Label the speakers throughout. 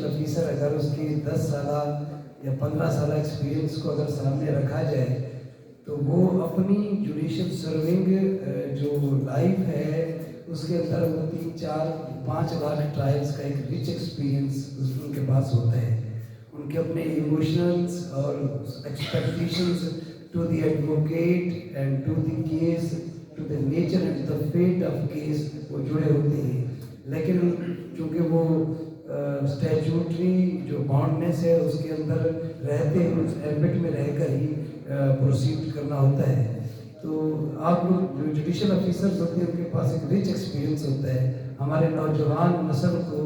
Speaker 1: Judicial officer अगर उसकी 10 साल या 15 साल एक्सपीरियंस को अगर सामने रखा जाए तो वो अपनी जुडिशल सर्विंग जो लाइफ है उसके अंदर वो 3-4-5 लाख ट्रायल्स का एक रिच एक्सपीरियंस उनके पास होता है। उनके अपने इमोशंस और expectations to the advocate and to the case, to the nature and the fate of case वो जुड़े होते हैं। लेकिन चूँकि वो स्टैट्यूटरी जो बाउंडनेस है उसके अंदर रहते हैं, उस एम्बिट में रहकर ही प्रोसीड करना होता है। तो आप लोग जो जुडिशल ऑफिसर्स होते हैं उनके पास एक रिच एक्सपीरियंस होता है। हमारे नौजवान नस्ल को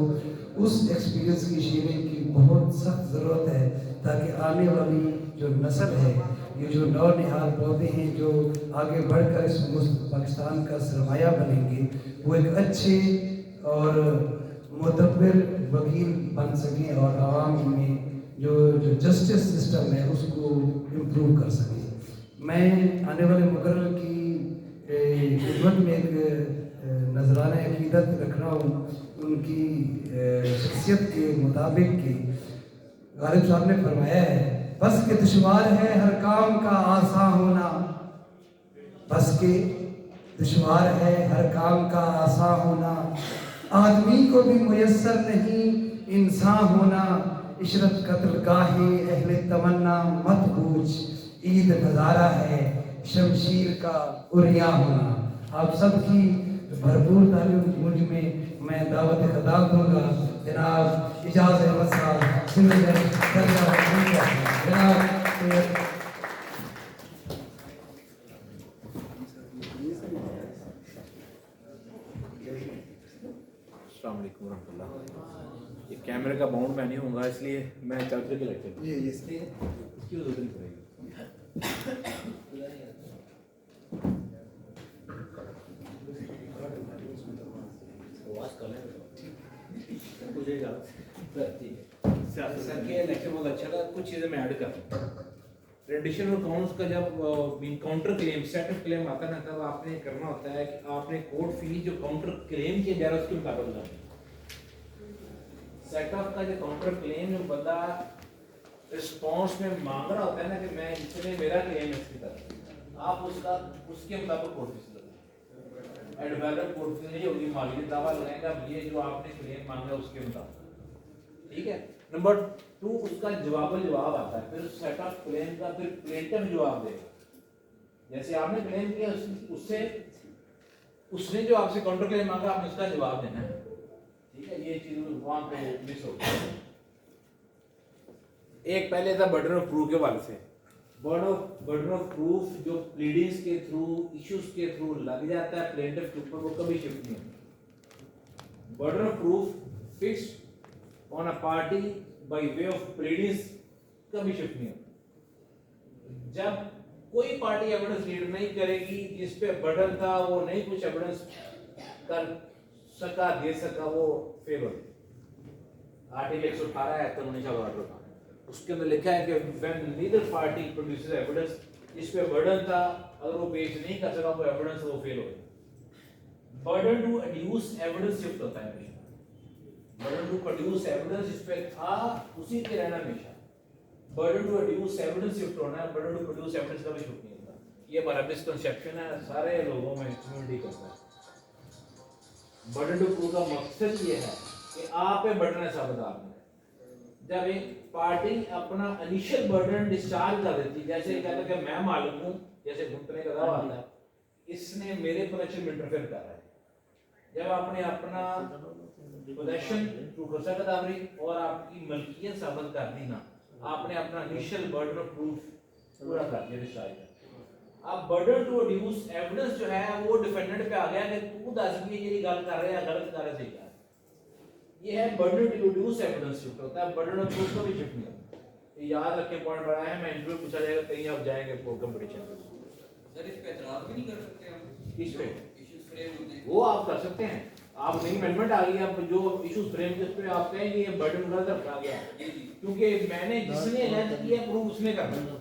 Speaker 1: उस एक्सपीरियंस की शेयरिंग की बहुत सख्त ज़रूरत है ताकि आने वाली जो नस्ल है, ये जो नौनिहाल पौधे हैं जो आगे बढ़कर इस पाकिस्तान का सरमाया बनेंगे, वो एक अच्छे और मुदब्बिर वकील बन सकें और आवाम में जो जस्टिस सिस्टम है उसको इम्प्रूव कर सकें। मैं आने वाले मुकर्रर की खिदमत में एक नजराना अकीदत रख रहा हूँ। उनकी शख्सियत के मुताबिक की गालिब साहब ने फरमाया है, बस के दुश्वार है हर काम का आसान होना, बस के दुश्वार है हर काम का आसान होना, आदमी को भी मुयस्सर नहीं इंसान होना, इशरत कत्ल गाहे अहले तमन्ना मत पूछ, ईद नज़ारा है शमशीर का उरिया होना। आप सबकी भरपूर तालीम मुझ में मैं दावत खिताब दूंगा। जनाब इजाज़ अहमद साहब जनाब
Speaker 2: ये कैमरे का बाउंड मैं नहीं होगा इसलिए मैं चल के लेक्चर
Speaker 1: ये
Speaker 2: इसकी जरूरत नहीं पड़ेगी। सर के लेक्चर बहुत अच्छा था। कुछ चीज़ें मैं ऐड कर दूँ। रेडिशन और काउंट्स का जब counter claim set of claim आता है ना, तब आपने करना होता है कि आपने कोर्ट फी जो काउंटर क्लेम किया जा रहा है उसके मुताबिक लगानी। सेट ऑफ का जो काउंटर क्लेम जो बंदा रिस्पॉन्स में मांग रहा होता है ना कि मैं इतने मेरा क्लेम है इसकी तरफ, आप उसका उसके मुताबिक कोर्ट फीस लगाएं। एडवाइजर कोर्ट फीस नहीं होगी, मालिक दावा लगाएगा ये जो आपने क्लेम मांगा उसके मुताबिक, ठीक है। नंबर 2 उसका जवाब आता है, फिर सेट ऑफ क्लेम का फिर प्लेंटिफ जवाब देगा। जैसे आपने क्लेम किया उससे उसने जो आपसे काउंटर क्लेम मांगा आपने उसका जवाब देना है, ठीक है। ये चीज वहां पे मिस हो गई। एक पहले था बर्डन ऑफ प्रूफ के हवाले से। बर्डन ऑफ प्रूफ जो प्लीडिंग्स के थ्रू इश्यूज के थ्रू लग जाता है प्लेंटिफ के ऊपर, वो कभी शिफ्ट नहीं होता। Burden of proof fixed on a party by way of pleadings कभी शिफ्ट नहीं होता। जब कोई पार्टी एविडेंस लीड नहीं करेगी, जिस पे बर्डन था वो नहीं कुछ एविडेंस कर सका दे सका, वो फेल हो गई। आर्टिकल 118 है कानूनी ऑर्डर का, उसके अंदर लिखा है कि when neither party produces evidence, जिस पे बर्डन था अगर वो पेश नहीं कर सका वो एविडेंस, वो फेल हो गई। बर्डन टू एड्यूस एविडेंस शिफ्ट होता है हमेशा। बर्डन टू प्रोड्यूस एविडेंस जिस पे था उसी पे रहना हमेशा। बर्डन टू एड्यूस एविडेंस शिफ्ट होना है, बर्डन टू प्रोड्यूस एविडेंस कभी शिफ्ट नहीं होता। ये हमारा मिसकंसेप्शन है, सारे लोगों में कम्युनिटी करता है। बर्डन टू प्रूफ का मकसद ये है कि आप पे बर्डन है साबित आपने। जब एक पार्टी अपना इनिशियल बर्डन डिस्चार्ज कर देती, जैसे कहता है कि मैं मालिक हूं, जैसे घुटने का दावा आता है, इसने मेरे पोजीशन में इंटरफेयर कर रहा है। जब आपने अपना पोजीशन थ्रू खर्चा कदावरी और आपकी मलकियत साबित कर दी ना, आपने अपना इनिशियल बर्डन ऑफ प्रूफ पूरा कर दिया डिस्चार्ज। अब बर्डन टू एड्यूस एविडेंस जो है वो डिफेंडेंट पे आ गया कि तू दस भी ये गल कर रहे हैं गलत कर रहे हैं। ये है बर्डन टू एड्यूस एविडेंस शिफ्ट होता है, बर्डन ऑफ प्रूफ का भी शिफ्ट नहीं होता। ये याद रखें, पॉइंट बड़ा है। मैं इंटरव्यू पूछा जाएगा कहीं आप जाएंगे कंपटीशन में,
Speaker 3: सर इस पे एतराज भी नहीं कर सकते हम?
Speaker 2: इस पे
Speaker 3: इश्यूज फ्रेम होते हैं
Speaker 2: वो आप कर सकते हैं। आप नई अमेंडमेंट आ गई, आप जो इश्यूज फ्रेम के पे आप कहेंगे ये बर्डन गलत रखा गया, क्योंकि मैंने जिसने एलान किया प्रूफ उसने करना।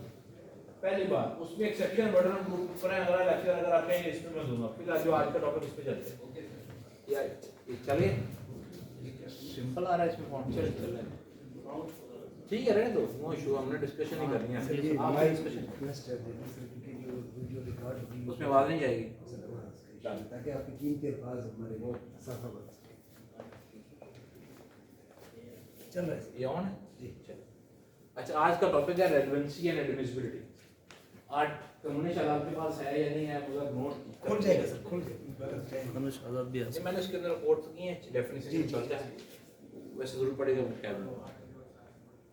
Speaker 2: पहली बात उसमें एक सेक्शन बर्डन ऑफ प्रूफ पर है, अगर लेक्चर अगर आप कहेंगे इसमें मैं दूंगा। फिर जो आज का टॉपिक इस पे चलते हैं।
Speaker 3: ओके
Speaker 2: यार चलिए, सिंपल आ रहा है इसमें कौन चल रहा है। ठीक है, रहने दो, नो इशू, हमने डिस्कशन नहीं करनी है
Speaker 1: सर ये
Speaker 2: आप
Speaker 1: माइक
Speaker 2: डिस्कशन,
Speaker 1: रिक्वेस्ट है सर कि जो वीडियो रिकॉर्ड होगी
Speaker 2: उसमें आवाज़ नहीं जाएगी।
Speaker 1: ताकि आपके कीमती अल्फाज हमारे वो साफा बन सके। चल रहा है सर।
Speaker 2: ये ऑन है
Speaker 1: जी।
Speaker 2: चलो। अच्छा, आज का टॉपिक है रेलेवेंसी एंड एडमिसिबिलिटी। आज कानूनी शाला आपके पास है या नहीं है, मतलब नोट
Speaker 1: खुल जाएगा सर, खुल जाएगा।
Speaker 2: ये मैंने उसके अंदर रिपोर्ट की है, डेफिनेशन
Speaker 1: जी,
Speaker 2: चलता है, वैसे जरूर पड़ेगा वो क्या है।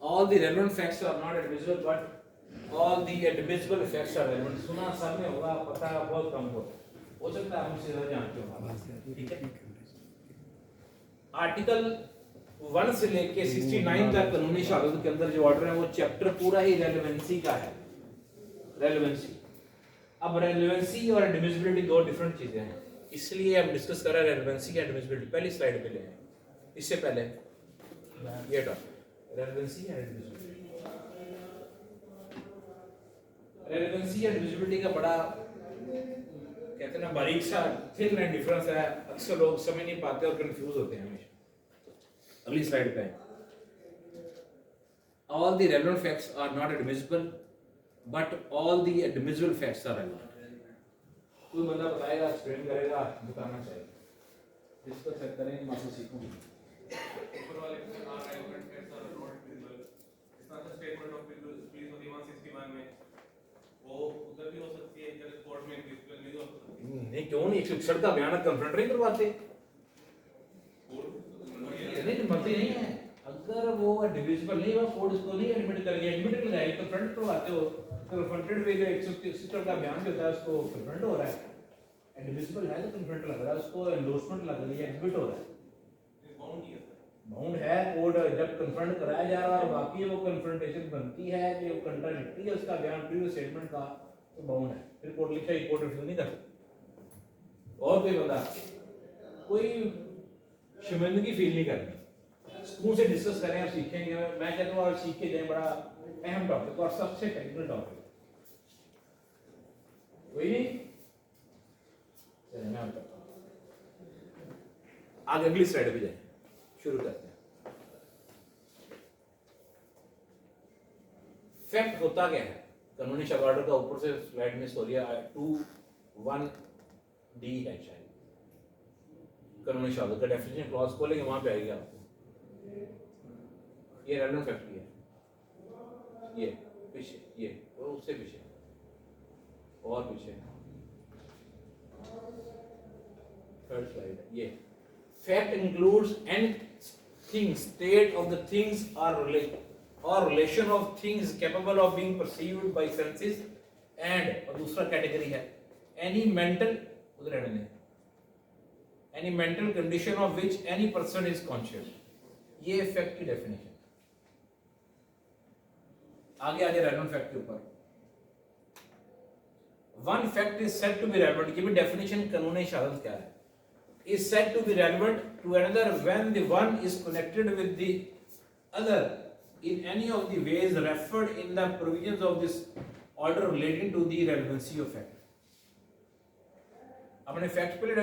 Speaker 2: All the relevant facts are not admissible, but all the admissible facts are relevant. सुना सब में होगा, पता बहुत कम हो सकता है मुझसे ज़्यादा जानते हो, ठीक है। आर्टिकल 1 से लेके 69 तक कानूनी शहादत के अंदर जो ऑर्डर है वो चैप्टर पूरा ही रेलेवेंसी का है। रेलेवेंसी, अब रेलेवेंसी और एडमिसिबिलिटी दो डिफरेंट चीजें हैं, इसलिए हम डिस्कस कर रहे हैं रेलेवेंसी एंड एडमिसिबिलिटी। पहली स्लाइड पे ले आए, इससे पहले ये topic relevancy and admissibility. Relevancy and admissibility का बड़ा कहते हैं ना बारीक सा थिन लाइन डिफरेंस है, अक्सर लोग समझ नहीं पाते और कंफ्यूज होते हैं हमेशा। अगली स्लाइड पे all the relevant facts are not admissible but all the admissible facts are relevant। कोई बंदा बताएगा, एक्सप्लेन करेगा, बताना चाहिए, डिस्कस करेंगे, मैं आपसे सीखूंगा।
Speaker 4: ऊपर वाले में are relevant facts are not admissible, इस तरह का स्टेटमेंट ऑफ पुलिस होती है 161 में, वो उधर भी हो सकती है, इधर कोर्ट में एडमिसिबल नहीं हो सकती।
Speaker 2: नहीं क्यों नहीं, 161 का बयान कन्फ्रंट नहीं करवाते, नहीं मरते नहीं है। अगर वो डिविजिबल नहीं हुआ कोर्ट उसको नहीं एडमिट करेगी, एडमिट लगाएगी, कन्फ्रंट करवाते हो, कन्फ्रंटेड वे जो 161 का बयान जो होता है उसको कन्फ्रंट हो रहा है, एडमिसिबल है तो कन्फ्रंट लग रहा है, उसको एंडोर्समेंट लग रही है, एडमिट हो रहा है, बाउंड है। कोर्ट जब कन्फ्रंट कराया जा रहा है और बाकी वो कन्फ्रंटेशन बनती है कि वो कंट्राडिक्टरी है उसका बयान प्रीवियस स्टेटमेंट का, तो बाउंड है, फिर कोर्ट लिखा है, कोर्ट रिफ्यूज नहीं कर सकती। और कोई बंदा कोई शर्मिंदगी फील नहीं करनी, स्कूल से डिस्कस करें और सीखेंगे, मैं कहता हूँ और सीख के जाएं, बड़ा अहम टॉपिक और सबसे टेक्निकल टॉपिक। कोई नहीं, चलिए मैं बताता हूँ, आगे अगली स्लाइड पे जाएं, शुरू करते हैं। फैक्ट होता क्या है कानूनी शब्द ऑर्डर का, ऊपर से स्लाइड में सोरिया 2(1)(d) है शायद कानूनी शब्द का डेफिनेशन क्लॉज खोलेंगे वहां पे आएगी आपको। ये रेलेवेंट फैक्ट है, ये पीछे, ये और उससे पीछे और पीछे थर्ड स्लाइड, ये fact includes anything, state of the things और relation of things capable of being perceived by senses and, और दूसरा कैटेगरी है एनी मेंटल, उधर रहने दें, any mental condition of which any person is conscious। ये fact की definition. आगे आगे रेलेवेंट फैक्ट के ऊपर, one fact is said to be relevant, ये भी डेफिनेशन कानूनी शहादत क्या है, is said to be relevant to another when the one is connected with the other in any of the ways referred in the provisions of this order relating to the relevancy of fact। अपने fact पहले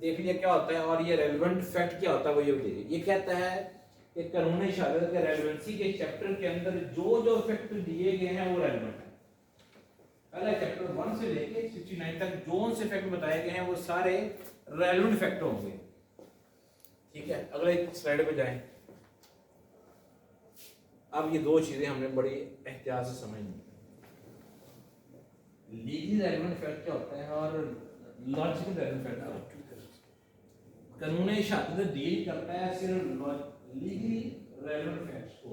Speaker 2: देख लिया क्या होता है, और ये relevant fact क्या होता है वो ये देखिए। ये कहता है कि कानूनी शहादत के रेलेवेंसी के चैप्टर के अंदर जो जो फैक्ट दिए गए हैं वो रेलेवेंट है। पहला चैप्टर 1 से लेके 69 तक जो से फैक्ट बताए गए हैं वो सारे रेलेवेंट फैक्ट होंगे, ठीक है। अगले स्लाइड पे जाएं। अब ये दो चीजें हमने बड़ी एहतियात से समझनी, लीगली रेलेवेंट फैक्ट क्या होता है और लॉजिकल रेलेवेंट फैक्ट क्या होता है। कानूनी शहादत डील करता है सिर्फ लीगली रेलेवेंट फैक्ट्स को,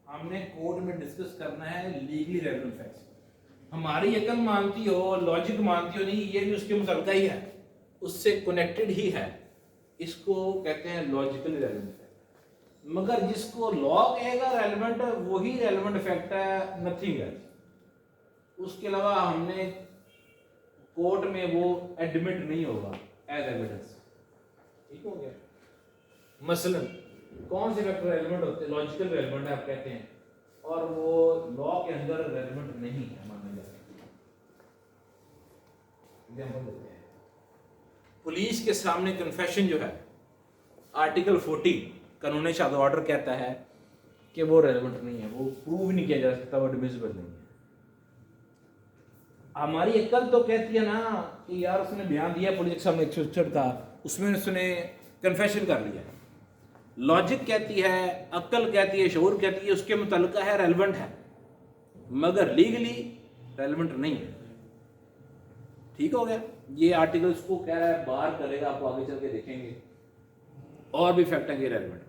Speaker 2: हमने कोर्ट में डिस्कस करना है लीगली रेलेवेंट फैक्ट्स। हमारी अकल मानती हो, लॉजिक मानती हो, नहीं ये भी उसके मुताबिक ही है, उससे कनेक्टेड ही है, इसको कहते हैं लॉजिकली रेलेवेंट फैक्ट। मगर जिसको लॉ कहेगा रेलेवेंट, वही रेलेवेंट फैक्ट है, नथिंग एल्स। उसके अलावा हमने कोर्ट में वो एडमिट नहीं होगा एज एविडेंस, ठीक हो गया। मसलन कौन से फैक्टर रेलेवेंट होते हैं, लॉजिकल रेलेवेंट आप कहते हैं, और वो लॉ के अंदर रेलेवेंट नहीं है माना जाता है। एग्जांपल देते हैं, पुलिस के सामने कन्फेशन जो है, आर्टिकल 40 कानूनी शहादत ऑर्डर कहता है कि वो रेलेवेंट नहीं है, वो प्रूव नहीं किया जा सकता, वो एडमिसिबल नहीं है। हमारी अक्ल तो कहती है ना कि यार उसने बयान दिया पुलिस के सामने 166 का, उसमें उसने कन्फेशन कर लिया। लॉजिक कहती है, अक्ल कहती है, शऊर कहती है उसके मुतल्लिक है, रेलेवेंट है, मगर लीगली रेलेवेंट नहीं है। ठीक हो गया। ये आर्टिकल उसको कह रहा है बार करेगा, आपको आगे चल के देखेंगे और भी फैक्ट हैं ये रेलेवेंट।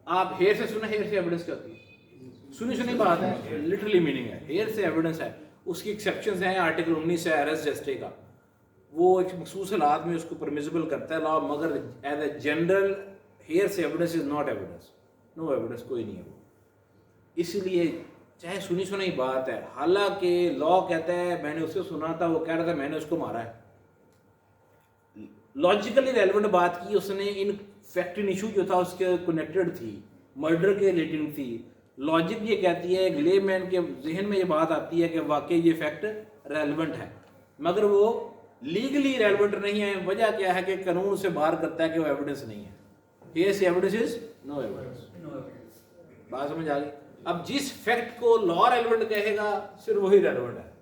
Speaker 2: आप हेयर से सुना, हेयर से एविडेंस क्या होती है? सुनी सुनी बात है, लिटरली मीनिंग है, हेयर से एविडेंस है। उसकी एक्सेप्शंस हैं, आर्टिकल 19 है अरेस्ट जस्टिस का, वो एक मखसूस हालात में उसको परमिसिबल करता है लॉ, मगर as a general hearsay evidence is not evidence, no evidence, कोई नहीं है वो। इसलिए चाहे सुनी सुनी बात है, हालांकि लॉ कहता है मैंने उससे सुना था, वो कह रहा था मैंने उसको मारा है, लॉजिकली रेलेवेंट बात की उसने, इन फैक्ट इन इशू जो था उसके कनेक्टेड थी, मर्डर के रिलेटेड थी। लॉजिक ये कहती है, ग्ले मैन के जहन में ये बात आती है कि वाकई ये फैक्ट रेलेवेंट है, मगर वो लीगली रेलेवेंट नहीं है। वजह क्या है कि कानून से बाहर करता है कि वो एविडेंस नहीं है। हेयर से एविडेंस इज नो एविडेंस। बात समझ आ गई? अब जिस फैक्ट को लॉ रेलेवेंट कहेगा सिर्फ वही रेलेवेंट है,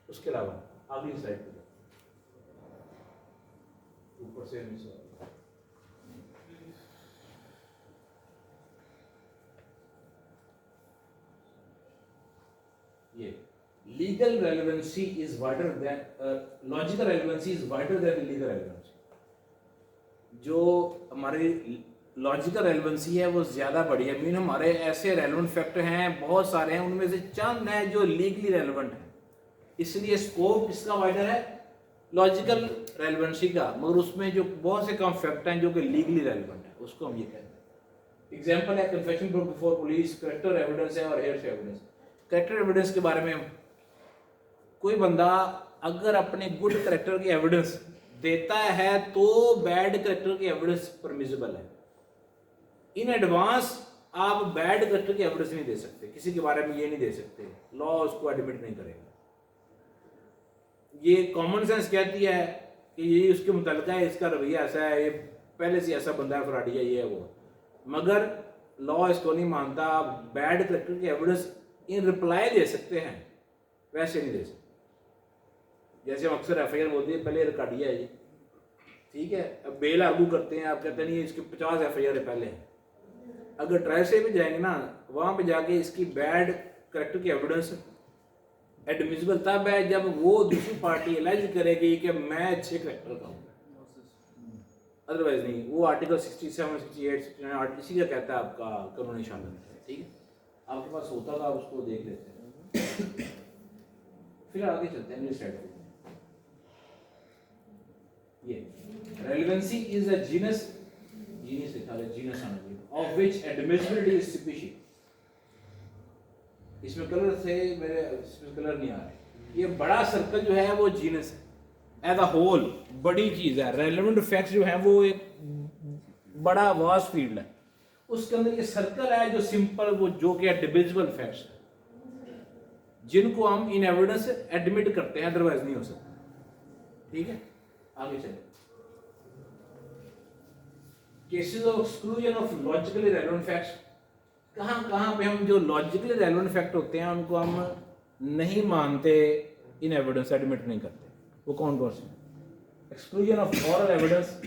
Speaker 2: उसके अलावा अगली स्लाइड पे ऊपर से नीचे। ये legal relevancy is wider than logical relevancy is wider than legal relevancy. जो हमारी लॉजिकल रेलेवेंसी है वो ज़्यादा बड़ी है, मीन हमारे ऐसे रेलेवेंट फैक्ट हैं बहुत सारे हैं, उनमें से चंद हैं जो लीगली रेलेवेंट हैं, इसलिए स्कोप किसका वाइडर है? लॉजिकल रेलेवेंसी का, मगर उसमें जो बहुत से कम फैक्ट हैं जो कि लीगली रेलेवेंट है, उसको हम ये कहते हैं। एग्जांपल है confession proof before police, character evidence है और हेयर एविडेंस। कैरेक्टर एविडेंस के बारे में कोई बंदा अगर अपने गुड कैरेक्टर की एविडेंस देता है तो बैड कैरेक्टर की एविडेंस परमिसिबल है। इन एडवांस आप बैड कैरेक्टर की एविडेंस नहीं दे सकते, किसी के बारे में ये नहीं दे सकते, लॉ उसको एडमिट नहीं करेगा। ये कॉमन सेंस कहती है कि ये उसके मुतल्लिक़ है, इसका रवैया ऐसा है, ये पहले से ऐसा बंदा है, फ्रॉडी है, ये है वो, मगर लॉ इसको नहीं मानता। आप बैड कैरेक्टर की एविडेंस इन रिप्लाई दे सकते हैं, वैसे नहीं दे सकते। जैसे हम अक्सर एफआईआर बोलते हैं पहले रिकॉर्डिया है ये, ठीक है, अब बेल आर्गू करते हैं, आप कहते नहीं इसके 50 एफआईआर पहले हैं। अगर ट्रायल से भी जाएंगे ना, वहाँ पे जाके इसकी बैड कैरेक्टर की एविडेंस एडमिसिबल तब है जब वो दूसरी पार्टी एलाइज करेगी कि मैं अच्छे कैरेक्टर का हूँ, अदरवाइज नहीं। वो आर्टिकल 67, 68, 69 इसी का कहता है आपका कानूनी शामिल है, ठीक है। आपके पास होता था, उसको देख लेते हैं। फिर आगे चलते हैं अगली स्लाइड पे। ये रेलेवेंसी इज अ जीनस लिखा है, genus of which admissibility is sufficient. इसमें कलर से मेरे इसमें कलर नहीं आ रहे। ये बड़ा सर्कल जो है वो जीनस है, एज अ होल बड़ी चीज है। रेलेवेंट फैक्ट्स जो है वो एक बड़ा वास्ट फील्ड है, उसके अंदर ये सर्कल है जो सिंपल, वो जो कि डिविजिबल फैक्ट्स है, जिनको हम इन एविडेंस एडमिट करते हैं, अदरवाइज नहीं हो सकता, ठीक है। आगे चले। Cases of exclusion of logically relevant facts, कहाँ पे हम जो लॉजिकली रेलेवेंट फैक्ट होते हैं उनको हम नहीं मानते, इन एविडेंस एडमिट नहीं करते। वो कौन कौन से? Exclusion of oral evidence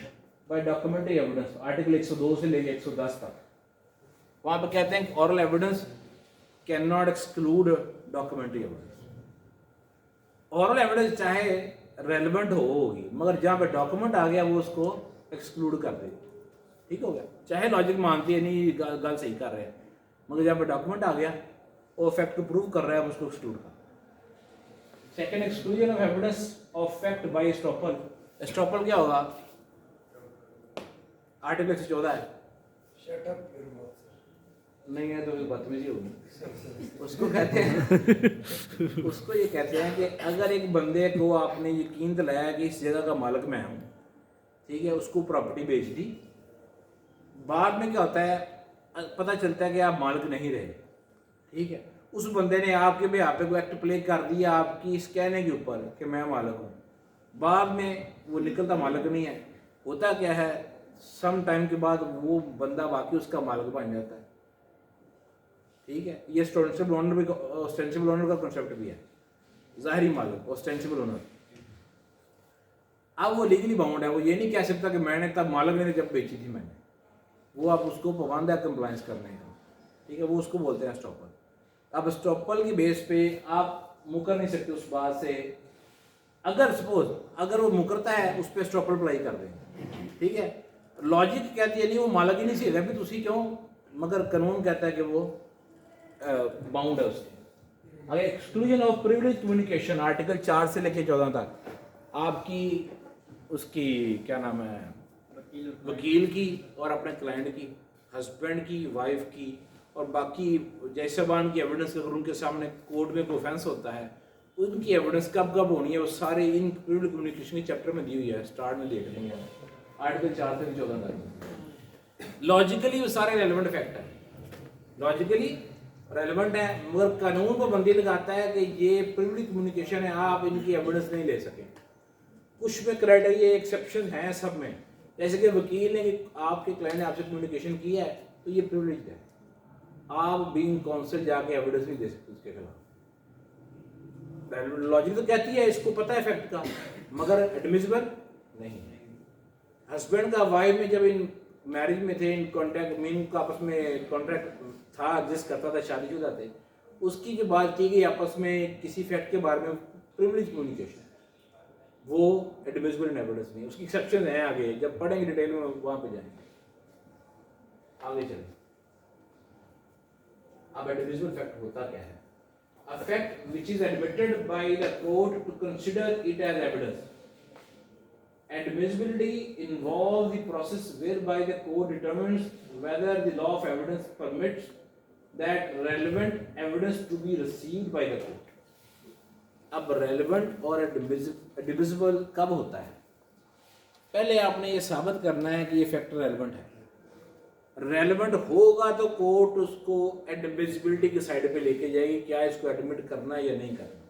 Speaker 2: by documentary evidence, article 102 से लेके 110 तक। वहां पे कहते हैं oral evidence can not exclude documentary evidence. Oral evidence चाहे रेलेवेंट होगी, मगर जहाँ पे डॉक्यूमेंट आ गया वो उसको एक्सक्लूड कर देगी, ठीक हो गया। चाहे लॉजिक मानती है नहीं गल सही कर रहे हैं, मगर जहाँ पे डॉक्यूमेंट आ गया वो फैक्ट को प्रूव कर रहा है, उसको एक्सक्लूड कर। Second, exclusion of evidence of fact by estoppel. Estoppel क्या होगा? आर्टिकल 114 है।
Speaker 1: शट अप
Speaker 2: नहीं है तो बदतमीजी होगी। उसको कहते हैं उसको ये कहते हैं कि अगर एक बंदे को आपने यकीन दिलाया कि इस जगह का मालिक मैं हूँ, ठीक है, उसको प्रॉपर्टी बेच दी, बाद में क्या होता है, पता चलता है कि आप मालिक नहीं रहे, ठीक है, उस बंदे ने आपके भी आप पे कोई एक्ट प्ले कर दिया आपकी इस कहने के ऊपर कि मैं मालिक हूँ, बाद में वो निकलता मालिक नहीं है। होता क्या है, सम टाइम के बाद वो बंदा बाकी उसका मालिक बन जाता है, ठीक है, ये ऑस्टेंसिबल ओनर भी, ऑस्टेंसिबल ओनर का कॉन्सेप्ट भी है, ज़ाहिरी मालिक ऑस्टेंसिबल ओनर। अब वो लीगली बाउंड है, वो ये नहीं कह सकता कि मैंने तब मालिक ने जब बेची थी मैंने, वो आप उसको पाबंद है कंप्लाइंस करने का, ठीक है, वो उसको बोलते हैं स्टॉपल। अब स्टॉपल की बेस पे आप मुकर नहीं सकते उस बात से, अगर सपोज अगर वो मुकरता है उस पर स्टॉपल अप्लाई कर दें, ठीक है। लॉजिक कहती है नहीं वो मालिक ही नहीं सीखा भी तुसी क्यों, मगर कानून कहता है कि वो बाउंड है उसके। अगर exclusion of privilege communication article 4 से लेकर 14 तक आपकी उसकी क्या नाम है, वकील की और अपने क्लाइंट की, हस्बैंड की, वाइफ की और बाकी जैसबान की एविडेंस अगर उनके सामने कोर्ट में कोई ऑफेंस होता है उनकी एविडेंस कब कब होनी है, वो सारे इन प्रिविलेज कम्युनिकेशन के चैप्टर में दी हुई है, स्टार्ट में देख लेंगे आर्टिकल 4 से 14 तक। लॉजिकली वो सारे रेलिवेंट फैक्ट है, लॉजिकली रेलिवेंट है, मगर कानून पाबंदी लगाता है कि ये प्रिविलेज कम्युनिकेशन है, आप इनकी एविडेंस नहीं ले सकें। कुछ में क्राइटेरिया एक्सेप्शन हैं सब में, जैसे कि वकील ने आपके क्लाइंट ने आपसे कम्युनिकेशन किया है तो ये प्रिविलेज है, आप बीइंग काउंसिल जाके एविडेंस नहीं दे सकते उसके खिलाफ। लॉजिक तो कहती है इसको पता है फैक्ट का, मगर एडमिसिबल नहीं है। हस्बैंड का वाइफ में जब इन मैरिज में थे, इन कॉन्ट्रैक्ट मीन का आपस में कॉन्ट्रैक्ट था, एग्जिस्ट करता था, शादीशुदा थे, उसकी जो बात की गई आपस में किसी फैक्ट के बारे में प्रिविलेज कम्युनिकेशन, वो एडमिसिबल इन एविडेंस नहीं, उसकी एक्सेप्शन है, आगे जब पढ़ेंगे डिटेल में वहां पे जाएंगे। आगे चलें, अब एडमिसिबल फैक्ट होता क्या है? A fact which is admitted by the court to consider it as evidence. Admissibility involves the process whereby the court determines whether the law of evidence permits that relevant evidence to be received by the court. अब relevant और admissible कब होता है? पहले आपने ये साबित करना है कि ये फैक्ट रेलेवेंट है। रेलेवेंट होगा तो कोर्ट उसको एडमिसिबिलिटी की साइड पे लेके जाएगी, क्या इसको एडमिट करना है या नहीं करना।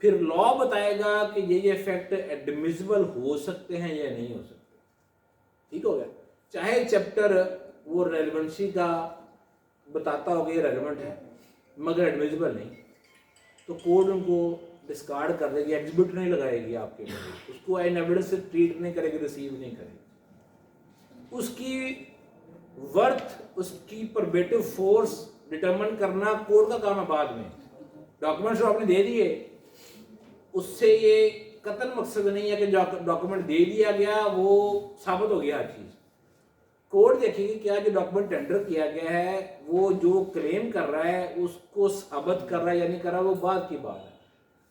Speaker 2: फिर लॉ बताएगा कि ये फैक्ट एडमिसिबल हो सकते हैं या नहीं हो सकते। ठीक हो गया, चाहे चैप्टर वो रेलेवेंसी का बताता होगा ये रेलेवेंट है मगर एडमिसिबल नहीं, तो कोर्ट उनको डिस्कार्ड कर देगी, एग्जिबिट नहीं लगाएगी आपके लिए, उसको एन एविडेंस से ट्रीट नहीं करेगी, रिसीव नहीं करेगी। उसकी वर्थ, उसकी प्रोबेटिव फोर्स डिटरमिन करना कोर्ट का काम है। बाद में डॉक्यूमेंट्स आपने दे दिए, उससे ये कतन मकसद नहीं है कि डॉक्यूमेंट दे दिया गया वो साबित हो गया हर चीज। कोर्ट देखेगी क्या जो डॉक्यूमेंट टेंडर किया गया है वो जो क्लेम कर रहा है उसको साबित कर रहा है या नहीं कर रहा, वो बाद की बात है।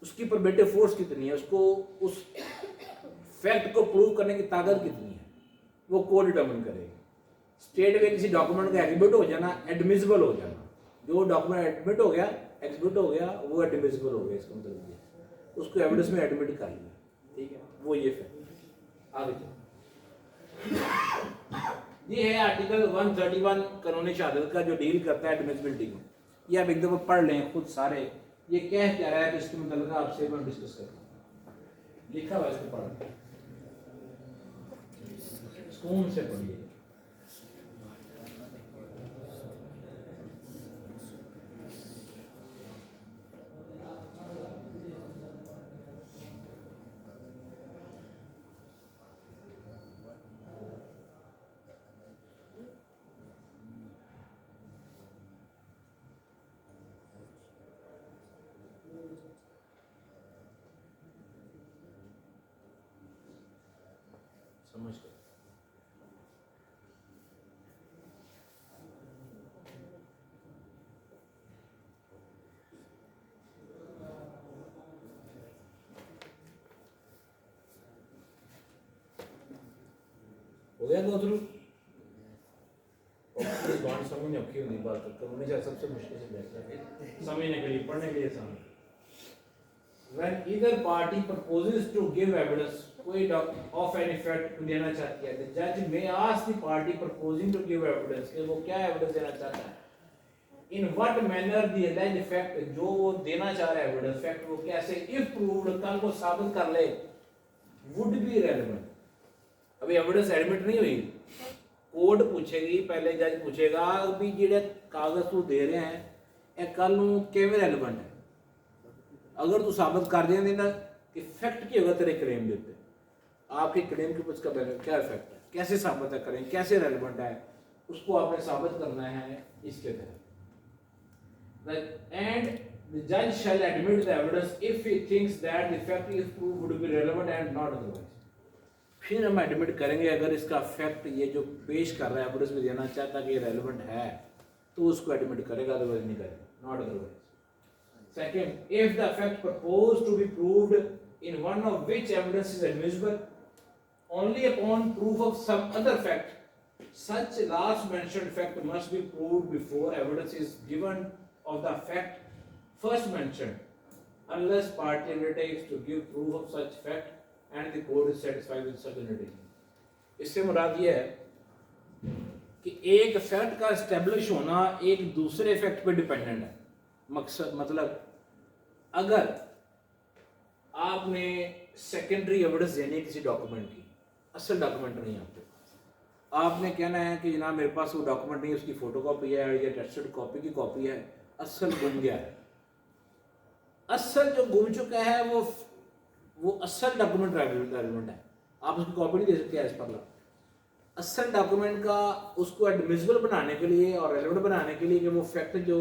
Speaker 2: उसकी प्रोबेटिव फोर्स कितनी है, उसको उस फैक्ट को प्रूव करने की ताकत कितनी है, वो कोर्ट डिटरमिन करेगी। स्टेट में किसी डॉक्यूमेंट का एग्जिबिट हो जाना, एडमिसिबल हो जाना, जो डॉक्यूमेंट एडमिट हो गया, एग्जिबिट हो गया, वो एडमिसिबल हो गया, इसका मतलब ये उसको एविडेंस में एडमिट कर लिया। ठीक है, वो ये फैक्ट। आगे ये है आर्टिकल 131 कानूनी शहादत का जो डील करता है एडमिसिबिलिटी को। ये आप एक दफा पढ़ लें खुद सारे, ये कह क्या रहा है तो इसके मतलब आपसे मैं डिस्कस करता हूँ। लिखा हुआ इसको पढ़ सुकून से पढ़िए। समझ गए? हो गया गो थ्रू? बात समझने औखी होती बात करने से सबसे मुश्किल से बेहतर है समझने के लिए, पढ़ने के लिए समझ। When either party proposes to give evidence, कोई of any fact देना चाहती है, the judge may ask the party proposing to give evidence कि वो क्या evidence देना चाहता है, in what manner the alleged fact, जो वो देना चाह रहा है evidence fact वो कैसे, if proved, कल को साबित कर ले, would be relevant। अभी एविडेंस एडमिट नहीं हुई, कोर्ट पूछेगी, पहले जज पूछेगा भी जेडे कागज तू दे रहे हैं ਇਹ ਕੱਲ ਨੂੰ ਕਿਵੇਂ ਰੈਲੇਵੈਂਟ ਹੈ। अगर तू साबित कर देंगे ना कि फैक्ट क्या होगा तेरे क्लेम के ऊपर, आपके क्लेम के ऊपर उसका क्या इफेक्ट है, कैसे साबित करें, कैसे रेलिवेंट है, उसको आपने साबित करना है इसके तहत। एंड द जज shall admit the evidence if he thinks that the fact is proved would be relevant and not otherwise. फिर हम एडमिट करेंगे अगर इसका फैक्ट ये जो पेश कर रहा है एविडेंस में देना चाहता कि ये रेलेवेंट है तो उसको एडमिट करेगा, अदरवाइज नहीं करेगा, not otherwise. Second, if the fact proposed to be proved in one of which evidence is admissible, only upon proof of some other fact, such last mentioned fact must be proved before evidence is given of the fact first mentioned, unless party undertakes to give proof of such fact and the court is satisfied with such undertaking. इससे मुराद ये है कि एक fact का establish होना एक दूसरे fact पे डिपेंडेंट है। मकसद मतलब अगर आपने सेकेंडरी एविडेंस देनी किसी डॉक्यूमेंट की, असल डॉक्यूमेंट नहीं आपके पास, आपने कहना है कि जनाब मेरे पास वो डॉक्यूमेंट नहीं, उसकी फोटोकॉपी है या टेस्टेड कॉपी की कॉपी है, असल गुम गया है। असल जो गुम चुका है वो असल डॉक्यूमेंट रेलेवेंट है, आप उसकी कॉपी नहीं दे सकते एज पर लॉ। असल डॉक्यूमेंट का उसको एडमिसिबल बनाने के लिए और रेलेवेंट बनाने के लिए कि वो फैक्ट जो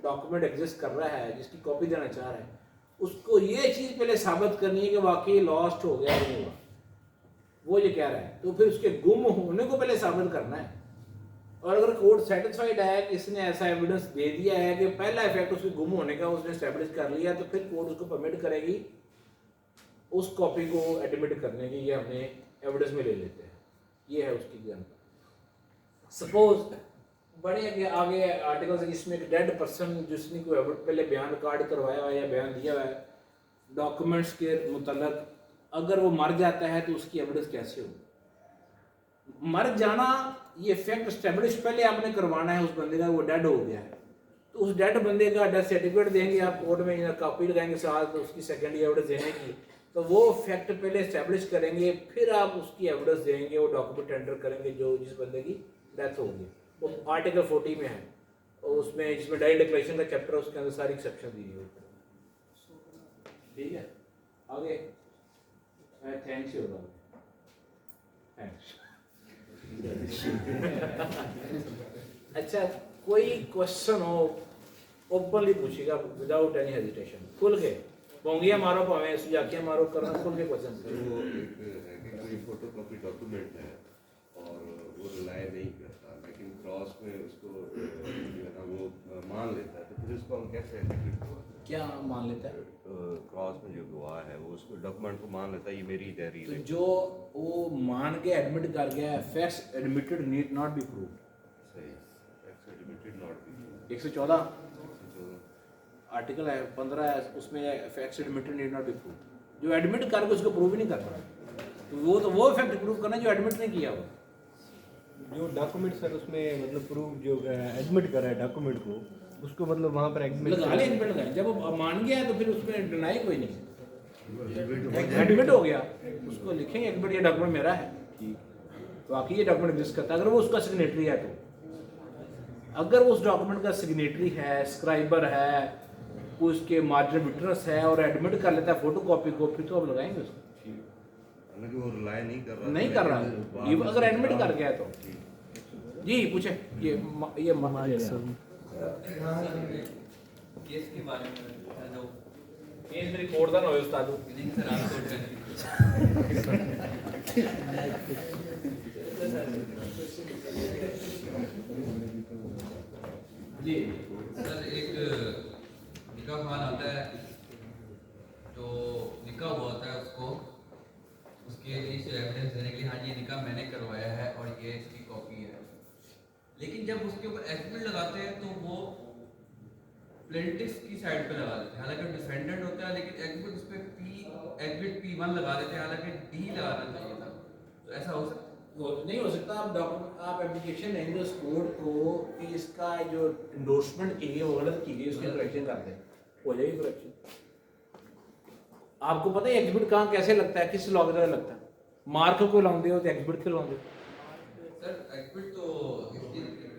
Speaker 2: डॉक्यूमेंट एग्जिस्ट कर रहा है जिसकी कॉपी देना चाह रहा है उसको ये चीज़ पहले साबित करनी है कि वाकई लॉस्ट हो गया नहीं हुआ, वो ये कह रहा है, तो फिर उसके गुम होने को पहले साबित करना है। और अगर कोर्ट सेटिस्फाइड है कि इसने ऐसा एविडेंस दे दिया है कि पहला इफेक्ट उसके गुम होने का उसने एस्टेब्लिश कर लिया, तो फिर कोर्ट उसको परमिट करेगी उस कॉपी को एडमिट करने की, ये हमने एविडेंस में ले लेते हैं। ये है उसकी ज्ञान। सपोज बड़े आगे आर्टिकल्स जिसमें एक डेड पर्सन जिसने कोई पहले बयान रिकॉर्ड करवाया हुआ है या बयान दिया हुआ है डॉक्यूमेंट्स के मुतल्लक, अगर वो मर जाता है तो उसकी एविडेंस कैसे होगी। मर जाना ये फैक्ट एस्टेब्लिश पहले आपने करवाना है उस बंदे का, वो डेड हो गया है तो उस डेड बंदे का डेथ सर्टिफिकेट देंगे आप कोर्ट में, कॉपी लगाएंगे साथ उसकी सेकेंडरी एविडेंस देने की, तो वो फैक्ट पहले एस्टेब्लिश करेंगे, फिर आप उसकी एविडेंस देंगे, वो डॉक्यूमेंट टेंडर करेंगे जो जिस बंदे की डेथ होगी। वो आर्टिकल 40 में है और उसमें जिसमें डायरेक्ट डिक्लेरेशन का चैप्टर है उसके अंदर सारी एक्सेप्शन दी हुई है। ठीक है, आगे थैंक्स यू थैंक्स। अच्छा, कोई क्वेश्चन हो ओपनली पूछिएगा विदाउट एनी हेजिटेशन, खुल के पोंगिया मारो भावे सुजाकियां मारो, करना खुल के क्वेश्चन।
Speaker 5: वो एक है कि कोई फोटोकॉपी डॉक्यूमेंट है और वो रिलाय नहीं करता लेकिन क्रॉस में उसको जो है ना वो मान लेता है, तो फिर उसको हम कैसे
Speaker 2: क्या मान लेता है?
Speaker 5: क्रॉस में जो गवाह है वो उसको डॉक्यूमेंट को मान लेता है ये मेरी डायरी
Speaker 2: तो
Speaker 5: है।
Speaker 2: जो वो मान के एडमिट कर गया है, facts admitted need not be proved.
Speaker 5: सही, एडमिटेड नॉट बी
Speaker 2: 114 आर्टिकल है 15 है, उसमें facts admitted need not be proved. जो एडमिट करके उसको प्रूव ही नहीं कर रहा, तो वो फैक्ट प्रूव करना जो एडमिट नहीं किया वो।
Speaker 6: जो डॉक्यूमेंट सर उसमें मतलब प्रूफ जो एडमिट करा है डॉक्यूमेंट को, उसको मतलब वहाँ पर एडमिट
Speaker 2: लगा ले, एडमिट लगाए, जब वो मान गया तो फिर उसमें डिनाई कोई नहीं, एडमिट हो गया उसको लिखेंगे एडमिट ये डॉक्यूमेंट मेरा है, तो बाकी ये डॉक्यूमेंट एग्जिस्ट करता है। अगर वो उसका सिग्नेटरी है तो, अगर वो उस डॉक्यूमेंट का सिग्नेटरी है, स्क्राइबर है, उसके मार्जिनल विटनेस है और एडमिट कर लेता है फोटो कॉपी को, फिर तो आप लगाएंगे उसको।
Speaker 5: वो रिलाय नहीं कर रहा,
Speaker 2: नहीं कर रहा, ये अगर एडमिट कर गया तो। जी पूछे ये
Speaker 3: केस के बारे में जो
Speaker 2: केस रिकॉर्ड दा ना होए उस्ताद
Speaker 3: नहीं सर आप सोच रहे
Speaker 2: जी
Speaker 3: सर एक निकाह खान आता है तो निकाह हुआ होता है उसको उसके लिए एविडेंस देने के लिए हाँ ये निकाह मैंने करवाया है और ये इसकी कॉपी है, लेकिन जब उसके ऊपर एफिडेविट लगाते हैं तो वो प्लेंटिफ की साइड पे लगा देते हैं, हालांकि डिफेंडेंट होता है लेकिन एफिडेविट उस पर एफिडेविट P1 लगा देते हैं, हालांकि D लगाना चाहिए था। तो ऐसा हो सकता
Speaker 2: नहीं हो सकता। आप एप्लीकेशन देंगे उस कोर्ट को कि इसका जो इंडोर्समेंट की गई वो गलत की गई, उसकी करेक्शन कर दें, हो जाएगी करेक्शन। आपको पता है एग्जिबिट कहाँ कैसे लगता है, किस लॉ के तहत लगता है? मार्क को लाਉਂਦੇ हो तो एग्जिबिट क्यों लाਉਂਦੇ हो?
Speaker 3: सर एग्जिबिट तो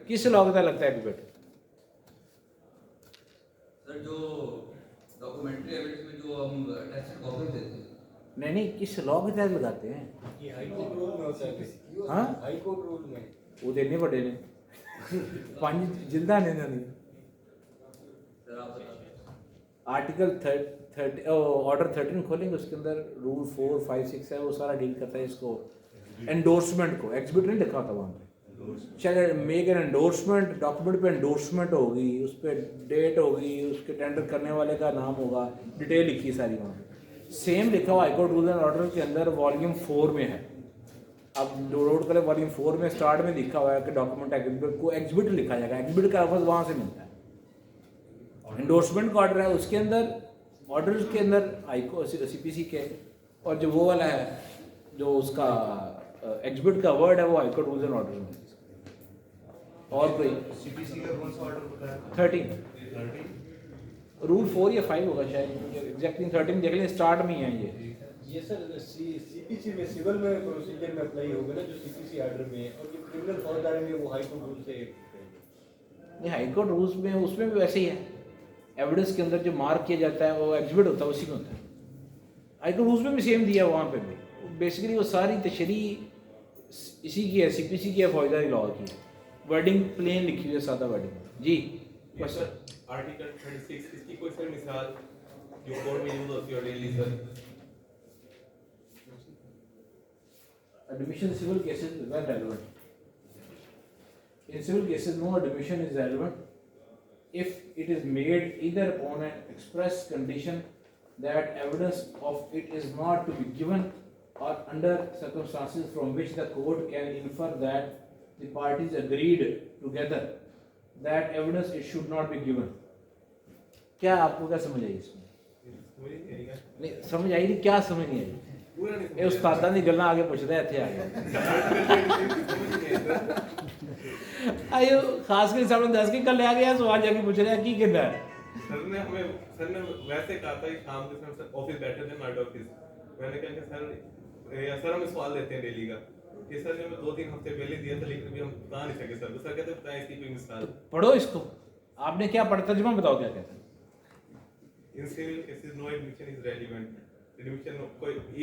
Speaker 2: किस लॉ के तहत लगता है एग्जिबिट?
Speaker 3: सर जो डॉक्यूमेंट्री एविडेंस में जो हम टेस्टेड कॉपी देते हैं,
Speaker 2: नहीं किस लॉ के तहत लगाते हैं?
Speaker 6: ये हाई कोर्ट रूल में होता है।
Speaker 2: हाँ
Speaker 6: हाई कोर्ट रूल में
Speaker 2: वो तो इन्ने बड़े ने 5 जिल्दा ने इन्होंने
Speaker 3: सर आप बता दें।
Speaker 2: आर्टिकल 30 ऑर्डर 13 खोलेंगे, उसके अंदर रूल 4, 5, 6 है, वो सारा डील करता है इसको एंडोर्समेंट को। एग्जिबिट नहीं लिखा होता वहाँ पे, चल मेक एन एंडोर्समेंट, डॉक्यूमेंट पे एंडोर्समेंट होगी, उस पर डेट होगी, उसके टेंडर करने वाले का नाम होगा, डिटेल लिखी है सारी वहाँ पे। सेम लिखा हुआ हाईकोर्ट रूल एंड ऑर्डर के अंदर वॉल्यूम 4 में है। अब डाउनलोड करें वॉल्यूम 4 में स्टार्ट में लिखा हुआ है कि डॉक्यूमेंट एग्जिबिट को एग्जिबिट लिखा जाएगा। एग्जिबिट का लफ्ज़ वहाँ से मिलता है। एंडोर्समेंट का ऑर्डर है, उसके अंदर ऑर्डर के अंदर हाईकोर्ट CPC के, और जो वो वाला है जो उसका एग्जिबिट का वर्ड है वो हाईकोर्ट रूल्स एंड ऑर्डर में। और कोई
Speaker 5: CPC का कौन सा ऑर्डर बताया?
Speaker 2: 13 रूल 4 या 5 होगा शायद, एग्जैक्टली 13 देख लें, स्टार्ट में ही है
Speaker 6: ये सर CPC में सिविल में प्रोसीजर में अप्लाई होगा ना, जो CPC ऑर्डर में है, और जो क्रिमिनल फौजदारी में वो हाई कोर्ट रूल से
Speaker 2: नहीं। हाईकोर्ट रूल्स में उसमें भी वैसे ही है, एविडेंस के अंदर जो मार्क किया जाता है वो एग्जिबिट होता है, उसी में होता है। हाईकोर्ट रूल्स में भी सेम दिया है वहाँ पे भी। बेसिकली वो सारी तशरी इसी की है, CPC की है, फौजदारी लॉ की है। वर्डिंग प्लेन लिखी हुई है, सादा वर्डिंग। जी
Speaker 4: Yes, sir. आर्टिकल 36 इसकी कोई सर मिसाल जो कोर्ट में यूज होती है daily sir?
Speaker 2: admission civil cases is well relevant. In civil cases, no admission is relevant if it is made either on an express condition that evidence of it is not to be given, or under circumstances from which the court can infer that the parties agreed together that evidence it should not be given. क्या आपको क्या समझ आई इसमें?
Speaker 4: मुझे नहीं आएगा।
Speaker 2: नहीं समझ आई, क्या समझ नहीं आई?
Speaker 4: पूरा नहीं
Speaker 2: ਇਹ ਉਸਤਾਦਾਂ ਦੀ ਗੱਲਾਂ ਆਗੇ ਪੁੱਛਦਾ ਇੱਥੇ ਆ ਕੇ ਆਇਓ ਖਾਸ ਕਰਕੇ ਸਾਹਮਣੇ ਦੱਸ ਕੇ ਕੱਲ ਆ ਗਿਆ ਸਵਾਲ ਜਾ ਕੇ ਪੁੱਛ ਰਿਹਾ ਕੀ ਕਹਿੰਦਾ ਹੈ।
Speaker 4: सर ने वैसे कहा था कि शाम के समय सर ऑफिस बैठे थे नाइट ऑफिस, मैंने कहा कि सर हम सवाल देते हैं डेली का, ये सर ने 2-3 हफ्ते पहले दिया था लेकिन अभी हम बता नहीं सके सर। तो सर कहते बताएं इसकी कोई मिसाल।
Speaker 2: पढ़ो इसको, आपने क्या पढ़ा, तर्जुमा बताओ क्या कहता है।
Speaker 4: In civil cases, no admission is relevant. Admission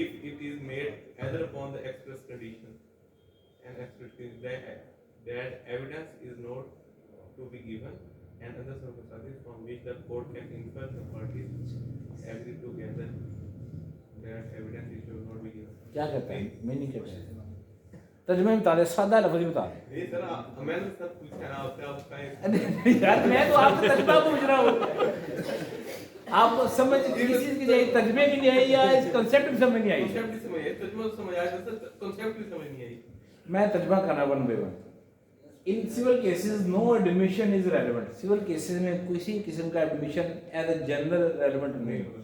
Speaker 4: if it is made either upon the express condition and express that evidence is not to be given, and other circumstances from which the court can infer the parties agree together that evidence is should not be given.
Speaker 2: क्या कहता है, मैं नहीं कहता, तर्जुमे में बता दे, सादा लफ्ज़ में बता दे।
Speaker 4: नहीं सर मैंने सर पूछा ना आपसे, आप बताएं।
Speaker 2: यार मैं तो आपको तर्जुमा पूछ रहा हूँ, आपको समझ किस चीज़ की आई, तर्जुमे की नहीं आई या इस कंसेप्ट की समझ नहीं आई?
Speaker 4: कॉन्सेप्ट की समझ आई, तर्जुमा समझ आया सर, कॉन्सेप्ट की समझ नहीं आई।
Speaker 2: मैं तर्जुमा करना 1 by 1। In civil cases no admission is relevant. Civil cases में किसी किस्म का admission as a general relevant नहीं होगा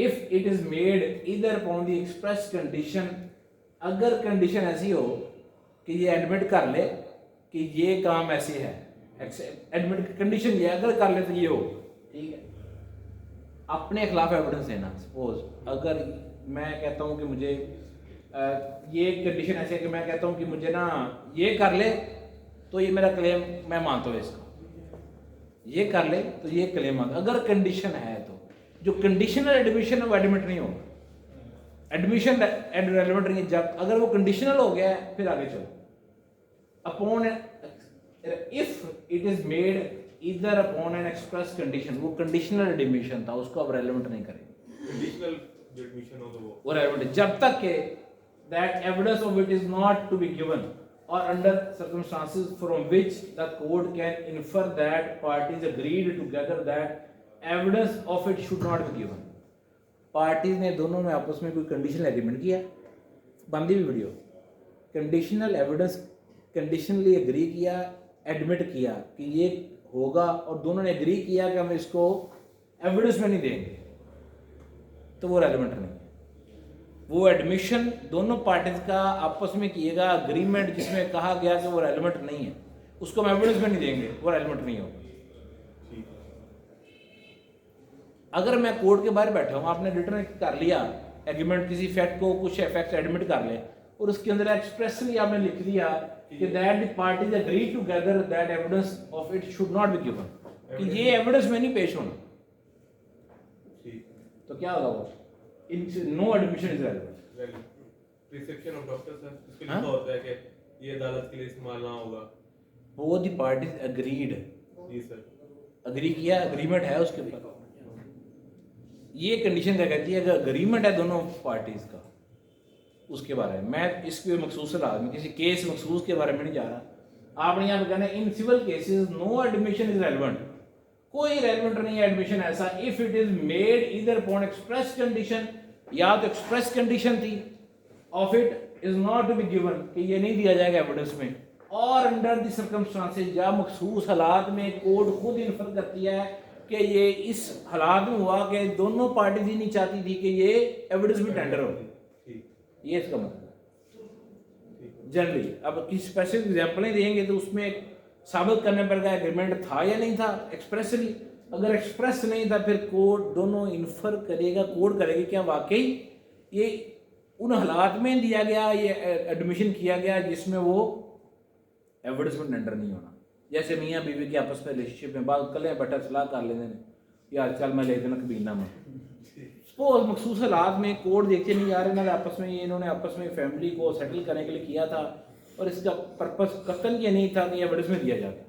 Speaker 2: if it is made either upon the express condition. अगर कंडीशन ऐसी हो कि ये एडमिट कर ले कि ये काम ऐसे है, एडमिट कंडीशन ये अगर कर ले तो ये हो, ठीक है। अपने खिलाफ एविडेंस देना, सपोज अगर मैं कहता हूँ कि मुझे ये कंडीशन ऐसे है कि मैं कहता हूँ कि मुझे ना ये कर ले तो ये मेरा क्लेम मैं मानता हूँ, इसका ये कर ले तो ये क्लेम मानता। अगर कंडीशन है तो जो कंडीशनल एडमिशन है वो एडमिट नहीं होगा, एडमिशन रेलेवेंट नहीं है। जब अगर वो कंडीशनल हो गया है फिर आगे चलो। Upon if it is made either upon N express condition, वो कंडीशनल एडमिशन था, उसको अब रेलेवेंट नहीं करेंगे।
Speaker 4: कंडीशनल एडमिशन हो तो
Speaker 2: वो रेलेवेंट जब तक के that evidence of it is not to be given or under circumstances from which the court can infer that parties agreed together that evidence of it should not be given। Parties ने दोनों में आपस में कोई conditional agreement किया, बंदी भी video, conditional evidence conditionally agree किया, एडमिट किया कि ये होगा, और दोनों ने एग्री किया कि हम इसको एविडेंस में नहीं देंगे, तो वो रेलेवेंट नहीं। वो एडमिशन दोनों पार्टीज का आपस में किएगा अग्रीमेंट जिसमें कहा गया कि वो रेलेवेंट नहीं है, उसको हम एविडेंस में नहीं देंगे, वो रेलेवेंट नहीं होगा। अगर मैं कोर्ट के बाहर बैठा हूँ, आपने रिटर्न कर लिया एग्रीमेंट, किसी फैक्ट को कुछ फैक्ट एडमिट कर ले और उसके अंदर एक्सप्रेसली आपने लिख दिया कि that the parties agree together that evidence of it should not be given, कि ये एविडेंस में नहीं पेश होना,
Speaker 4: ठीक
Speaker 2: तो क्या होगा वो, in no admission is relevant.
Speaker 4: Prescription of doctor sir इसमें
Speaker 2: हाँ?
Speaker 4: लिखा होता है कि ये अदालत के लिए इस्तेमाल ना होगा।
Speaker 2: बोथ द पार्टीज अग्रीड,
Speaker 4: जी सर।
Speaker 2: अग्री किया, अग्रीमेंट है उसके ऊपर। ये कंडीशन क्या कहती है, अगर अग्रीमेंट है दोनों पार्टीज का, उसके बारे में मैं इसके मखसूस हालात में किसी केस मखसूस के बारे में नहीं जा रहा। आपने यहाँ पे कहना है in civil cases no admission is relevant, कोई रेलेवेंट नहीं है एडमिशन ऐसा if it is made either upon express condition, या तो एक्सप्रेस कंडीशन थी of it is not to be given कि ये नहीं दिया जाएगा एविडेंस में, और अंडर द सर्कमस्टांसेस या मखसूस हालात में कोर्ट खुद इन्फर करती है कि ये इस हालात में हुआ कि दोनों पार्टीज ही नहीं चाहती थी कि ये एविडेंस में टेंडर हो, ये इसका मतलब है जनरली। अब किसी स्पेसिफिक एग्जाम्पल नहीं देंगे तो उसमें साबित करने पर का एग्रीमेंट था या नहीं था एक्सप्रेसली, अगर एक्सप्रेस नहीं था फिर कोर्ट दोनों इन्फर करेगा, कोर्ट करेगी क्या वाकई ये उन हालात में दिया गया, ये एडमिशन किया गया जिसमें वो एविडेंस में टेंडर नहीं होना। जैसे मियाँ बीवी के आपस में रिलेशनशिप में बात कल बैठा सलाह कर लेते हैं, यार चल मैं ले देना कबीना में, सपोज मखसूस हालात में कोर्ट देखते नहीं यार इन्होंने आपस में, ये इन्होंने आपस में फैमिली को सेटल करने के लिए किया था और इसका पर्पस कतन ये नहीं था कि एविडेंस में दिया जाता।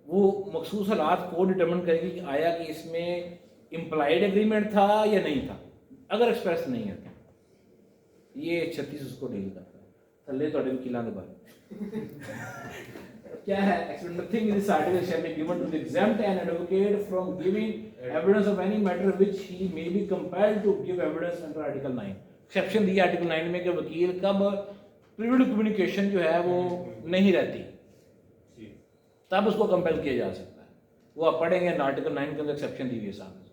Speaker 2: वो मखसूस हालात कोर्ट डिटर्मिन करेगी कि आया कि इसमें इम्प्लाइड एग्रीमेंट था या नहीं था, अगर एक्सप्रेस नहीं है तो ये 36 उसको डील करता है। थल्ले थोड़े वकीलों के बारे क्या है, nothing in this article shall be given to the exempt an advocate from giving evidence of any matter which he may be compelled to give evidence under article 9। Exception दिया आर्टिकल 9 में कि वकील कब प्रिविलेज्ड कम्युनिकेशन जो है वो नहीं रहती तब उसको कंपेल किया जा सकता है। वो आप पढ़ेंगे आर्टिकल 9 के अंदर एक्सेप्शन दी हुई है सामने।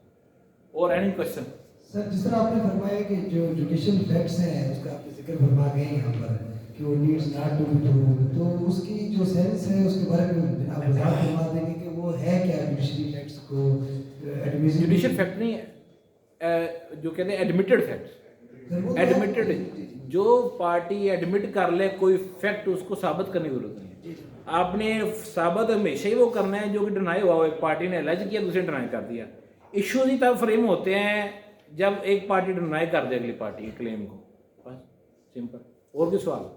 Speaker 2: और एनी क्वेश्चन?
Speaker 1: सर जिस तरह आपने फरमाया कि जो जुडिशियल फैक्ट्स हैं उसका आपने जिक्र फरमा गए यहाँ पर कि वो needs not to be proved, तो उसकी जो सेंस है उसके बारे में आप वजाहत फरमा देंगे कि वो है क्या जुडिशियल फैक्ट्स को एडमिशन?
Speaker 2: जुडिशियल फैक्ट नहीं है, जो कहते हैं एडमिटेड फैक्ट्स, एडमिटेड जो पार्टी एडमिट कर ले कोई फैक्ट उसको साबित करने की जरूरत नहीं है। आपने साबित हमेशा ही वो करना है जो कि डिनाई हुआ हो, एक पार्टी ने एलिज किया दूसरे डिनाई कर दिया। इश्यूज ही तब फ्रेम होते हैं जब एक पार्टी डिनाई कर दे अगली पार्टी के क्लेम को, बस सिंपल। और कोई सवाल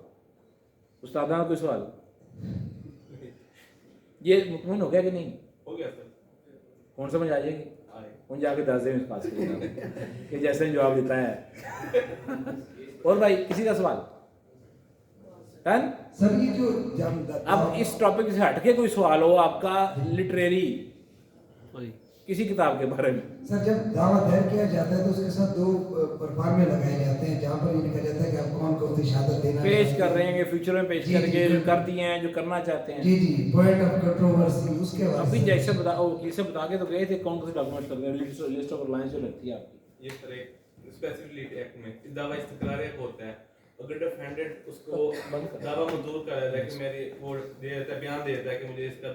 Speaker 2: उस्तादा कोई सवाल? ये मुतमईन हो गया कि नहीं?
Speaker 4: हो गया सर।
Speaker 2: कौन समझ आ जाएगी? उन जाके 10 दिन पास कि जैसे जवाब देता है। और भाई किसी का सवाल? डन?
Speaker 1: सर ये जो
Speaker 2: अब इस टॉपिक से हटके कोई सवाल हो आपका लिटरेरी किसी किताब के बारे में?
Speaker 1: सर जब दावा दायर किया जाता है तो उसके साथ दो परफॉर्मे लगाए जाते हैं जहाँ पर ये लिखा जाता है कि आप कौन कौन सी शहादत देना
Speaker 2: पेश कर रहे हैं, फ्यूचर में पेश
Speaker 1: जी,
Speaker 2: करेंगे,
Speaker 1: जी,
Speaker 2: जो कर दिए हैं, जो करना चाहते हैं।
Speaker 1: जी जी पॉइंट ऑफ कंट्रोवर्सी उसके बाद
Speaker 2: अभी जैसे वकील से बता के तो गए थे कौन कौन से डॉक्यूमेंट कर रहे हैं, लिस्ट ऑफ रिलायंस जो लगती है आपकी।
Speaker 4: ये सर एक स्पेसिफिक एक्ट में दावा इस्तकरार होता है, अगर डिफेंडेंट उसको दावा मंजूर कर लेकिन मेरी वो दे देता है, बयान दे देता है कि मुझे इसका